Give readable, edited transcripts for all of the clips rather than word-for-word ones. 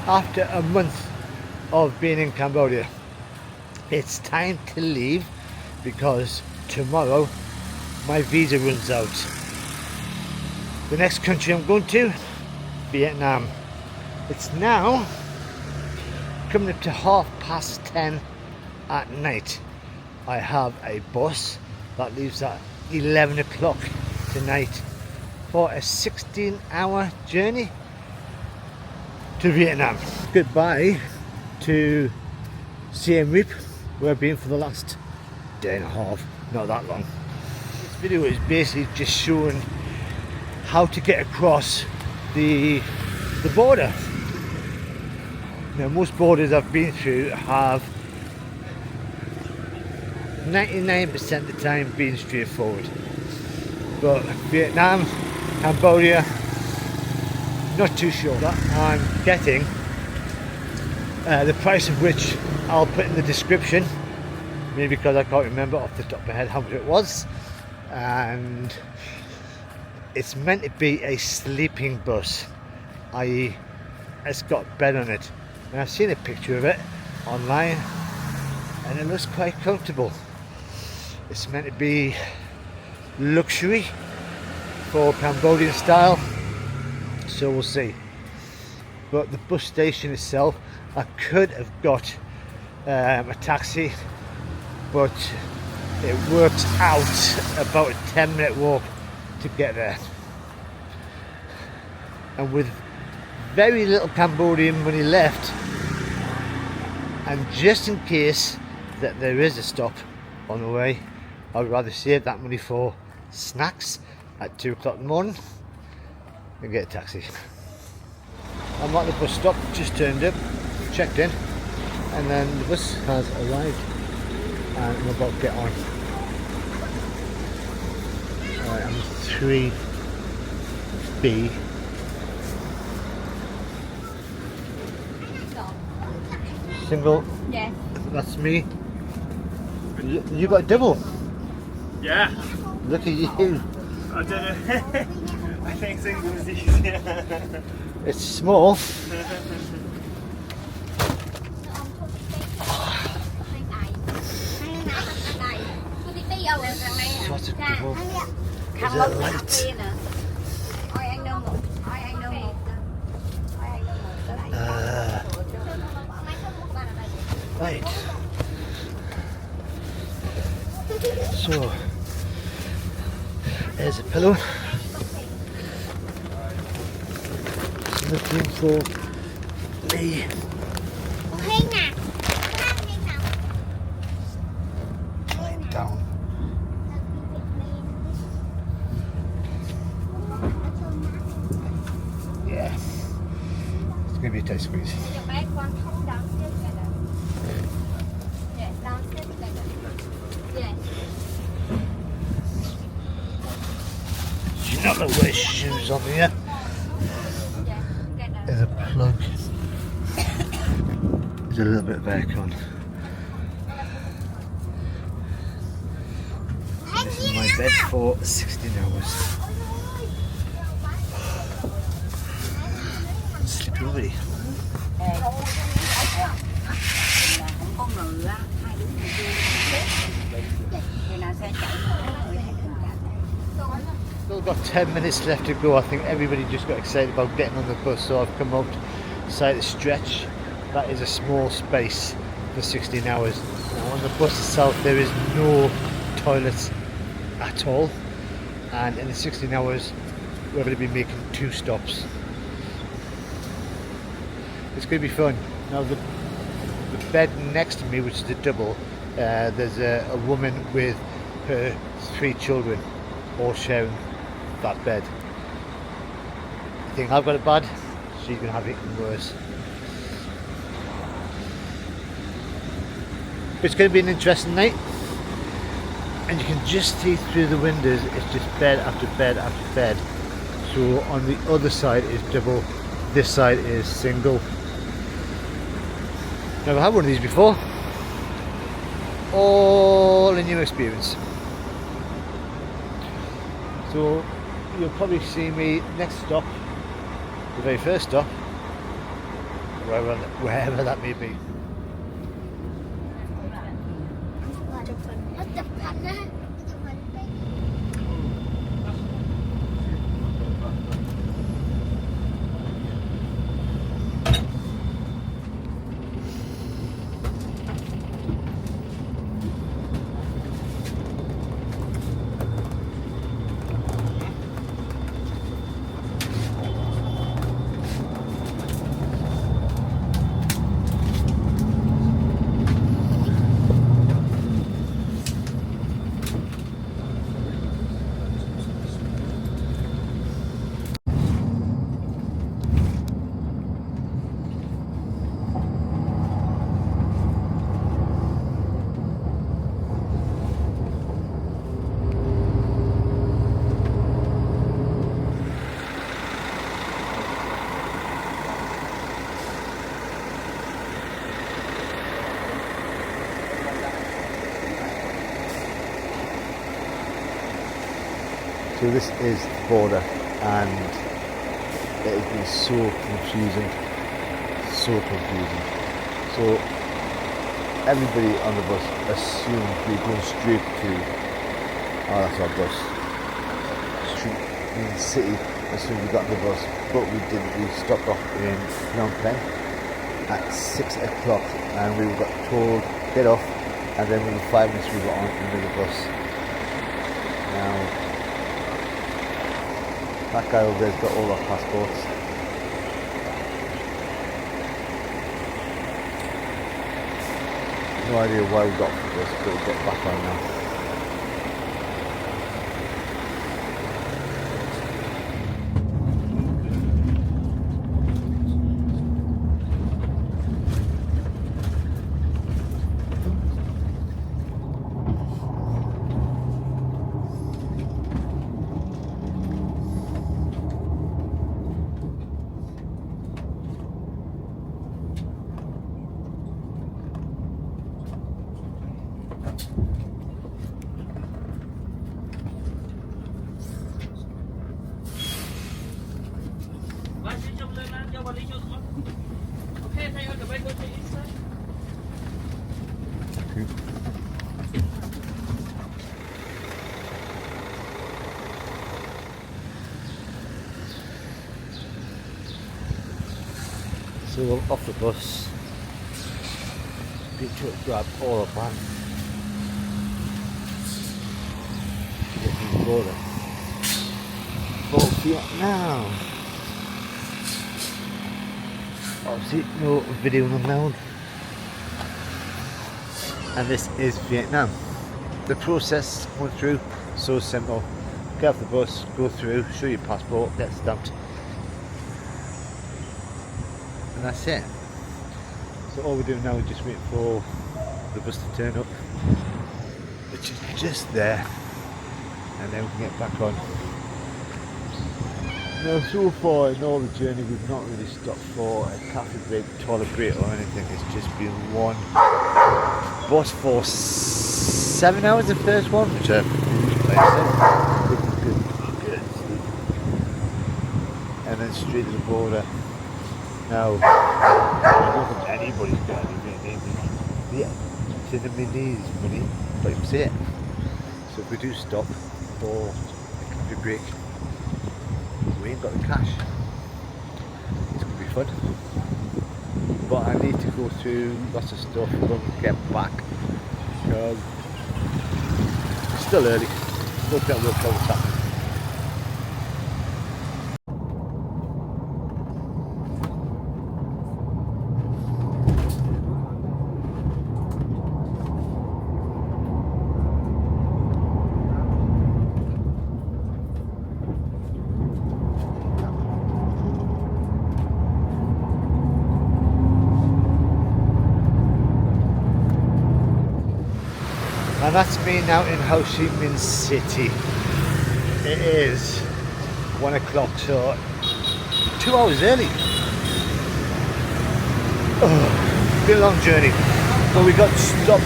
after a month of being in Cambodia. It's time to leave because tomorrow my visa runs out. The next country I'm going to, Vietnam. It's now coming up to 10:30 at night. I have a bus that leaves at 11 o'clock tonight for a 16-hour journey to Vietnam. Goodbye to Siem Reap, where I've been for the last day and a half, not that long. This video is basically just showing how to get across the border. Now, most borders I've been through have 99% of the time been straightforward, but Vietnam, Cambodia, not too sure. That I'm getting the price of which I'll put in the description, maybe because I can't remember off the top of my head how much it was. And it's meant to be a sleeping bus, i.e. it's got a bed on it, and I've seen a picture of it online and it looks quite comfortable. It's meant to be luxury for Cambodian style, so we'll see. But the bus station itself, I could have got a taxi, but it worked out about a 10-minute walk to get there. And with very little Cambodian money left, and just in case that there is a stop on the way, I'd rather save that money for snacks at 2 o'clock in the morning and get a taxi. I'm at the bus stop, just turned up, checked in, and then the bus has arrived and I'm about to get on. I'm 3B. Single? Yeah. That's me. You got a double? Yeah. Look at you. I don't know. I think single is easier. It's small. What's it called? Is it light? Right. So, there's a pillow. Looking for me. Lying down. Yeah. It's gonna be a tight squeeze. You're not gonna wear shoes on here. There's a plug. There's a little bit of aircon. This is my bed for 16 hours. Sleepy already. Still got 10 minutes left to go. I think everybody just got excited about getting on the bus, so I've come out beside the stretch. That is a small space for 16 hours. Now on the bus itself there is no toilets at all, and in the 16 hours we're going to be making 2 stops. It's going to be fun. Now the bed next to me, which is a double, there's a woman with her 3 children all sharing that bed. I think I've got it bad, she's going to have it even worse. It's going to be an interesting night, and you can just see through the windows, it's just bed after bed after bed. So on the other side is double, this side is single. Never had one of these before. All a new experience. So you'll probably see me next stop, the very first stop, wherever that may be. So this is the border, and it has been so confusing. So everybody on the bus assumed we were going straight to, oh that's our bus, Siem Reap City as soon as we got on the bus, but we didn't. We stopped off in Phnom Penh at 6 o'clock and we got told get off, and then within 5 minutes we were on another bus. Now that guy over there's got all our passports. No idea why we got this, but we'll get back on now. So we're off the bus, been to grab all our bags, get to the border, for Vietnam. Obviously no video allowed, and this is Vietnam. The process went through, so simple. Get off the bus, go through, show your passport, get stamped. And that's it. So all we're doing now is just wait for the bus to turn up, which is just there, and then we can get back on. Now so far in all the journey we've not really stopped for a coffee break, toilet break or anything. It's just been one bus for 7 hours, the first one, which I good sleep. And then straight to the border. Now, I don't think anybody's got any Vietnamese money, but you can see it. So if we do stop for a coffee break, we ain't got the cash. It's going to be fun. But I need to go through lots of stuff when we get back, because it's still early. Still can't work out what's happening. And that's me now in Ho Chi Minh City. It is 1 o'clock, so 2 hours early. Oh, been a long journey, but we got stopped.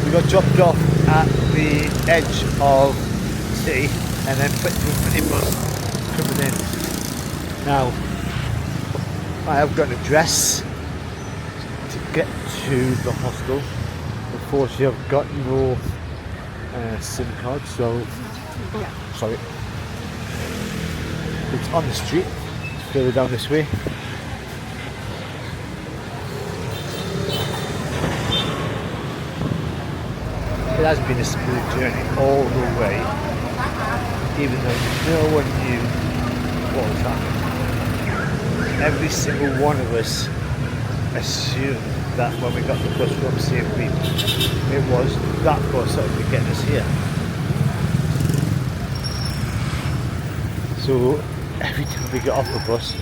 We got dropped off at the edge of the city and then put to a mini bus coming in. Now, I have got an address to get to the hostel. Unfortunately, I've got no SIM card, so sorry. It's on the street, it's further down this way. It has been a smooth journey all the way, even though no one knew what was happening. Every single one of us assumed that when we got the bus from Siem Reap, it was that bus that would get us here. So every time we got off the bus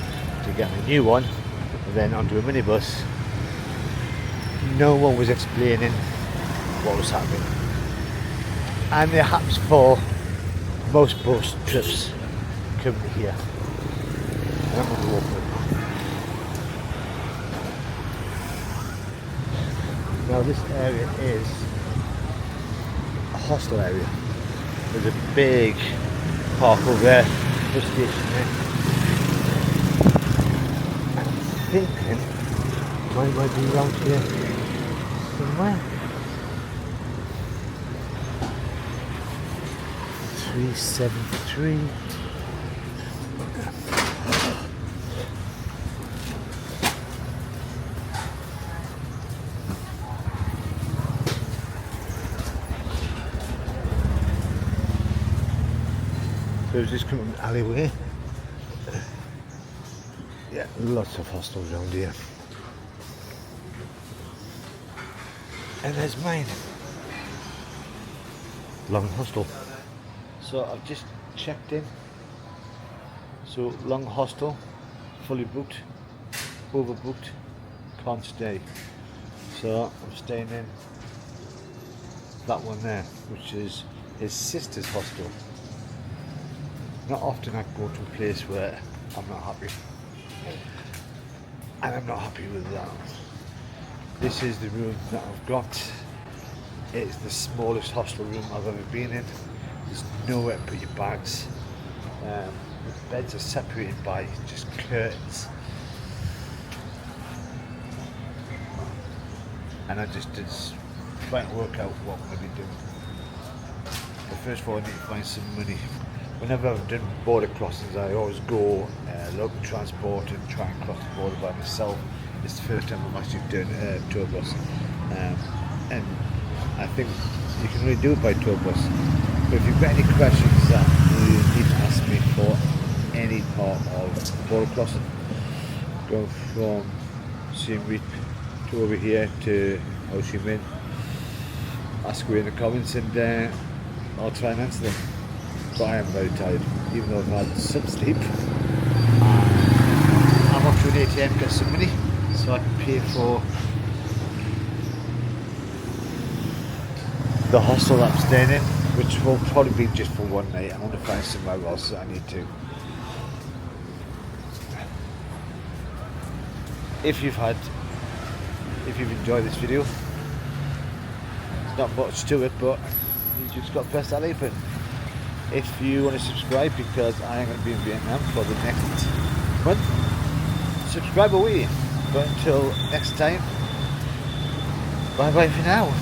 to get a new one, and then onto a minibus, no one was explaining what was happening. And it happens for most bus trips coming here. And I'm going to walk with. Now this area is a hostel area. There's a big park over there, bus station there. And I'm thinking mine might be around here somewhere. 373. So is this coming from an alleyway? Yeah, lots of hostels around here. And there's mine. Long Hostel. So I've just checked in. So Long Hostel, fully booked, overbooked, can't stay. So I'm staying in that one there, which is his sister's hostel. Not often I go to a place where I'm not happy. And I'm not happy with that. This is the room that I've got. It's the smallest hostel room I've ever been in. There's nowhere to put your bags. The beds are separated by just curtains. And I just trying to work out what I'm going to be doing. But first of all, I need to find some money. Whenever I've done border crossings, I always go local transport and try and cross the border by myself. It's the first time I've actually done a tour bus. And I think you can really do it by tour bus. But if you've got any questions that you need to ask me for any part of border crossing, go from Siem Reap to over here to Ho Chi Minh, ask me in the comments and I'll try and answer them. But I am very tired, even though I've had some sleep. I'm off to an ATM to get some money so I can pay for the hostel that I'm staying in, which will probably be just for one night. I want to find somewhere else that I need to. If you've enjoyed this video, there's not much to it, but you just got to press that like button. If you want to subscribe, because I am going to be in Vietnam for the next month, subscribe away. But until next time, bye bye for now.